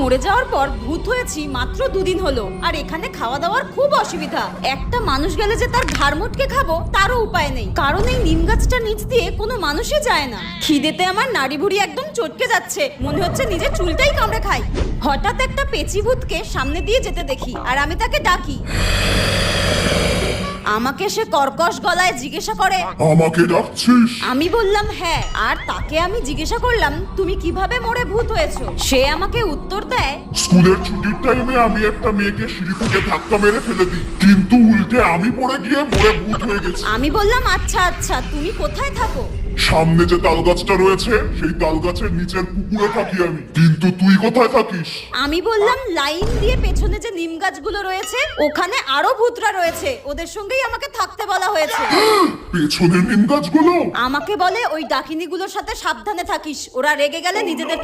মরে যাওয়ার পর ভূত হয়েছি মাত্র 2 দিন হলো, আর এখানে খাওয়া দাওয়ার খুব অসুবিধা। একটা মানুষ গেলে যে তার ঘাড় মোটকে খাবো তারও উপায় নেই, কারণ এই নিম গাছটা নিচ দিয়ে কোনো মানুষই যায় না। খিদেতে আমার নাড়ি ভুড়ি একদম চটকে যাচ্ছে, মনে হচ্ছে নিজের চুলটাই কামড়ে খাই। হঠাৎ একটা পেচি ভূতকে সামনে দিয়ে যেতে দেখি, আর আমি তাকে ডাকি। আমাকে সে কর্কশ গলায় জিজ্ঞাসা করে, আমাকে ডাকছিস? আমি বললাম হ্যাঁ, আর তাকে আমি জিজ্ঞাসা করলাম তুমি কিভাবে মরে ভূত হয়েছো। সে আমাকে উত্তর দেয়, স্কুলের ছুটির টাইমে আমি একটা মেয়েকে সিঁড়ি থেকে ধাক্কা মেরে ফেলে দিই, কিন্তু উল্টে আমি পড়ে গিয়ে মরে ভূত হয়ে গেছি। আমি বললাম আচ্ছা আচ্ছা, তুমি কোথায় থাকো? সামনে যে তাল গাছটা রয়েছে সেই তাল গাছের নিচের পুকুরে থাকি আমি, কিন্তু তুই কোথায় থাকিস? আমি বললাম লাইন দিয়ে পেছনে যে নিম গাছগুলো রয়েছে ওখানে আরো ভূতরা রয়েছে, ওদের সঙ্গেই আমাকে থাকতে বলা হয়েছে। পেছনের নিম গাছগুলো? আমাকে বলে ওই ডাকিনীগুলোর সাথে সাবধানে থাকিস, ওরা রেগে গেলে নিজেদের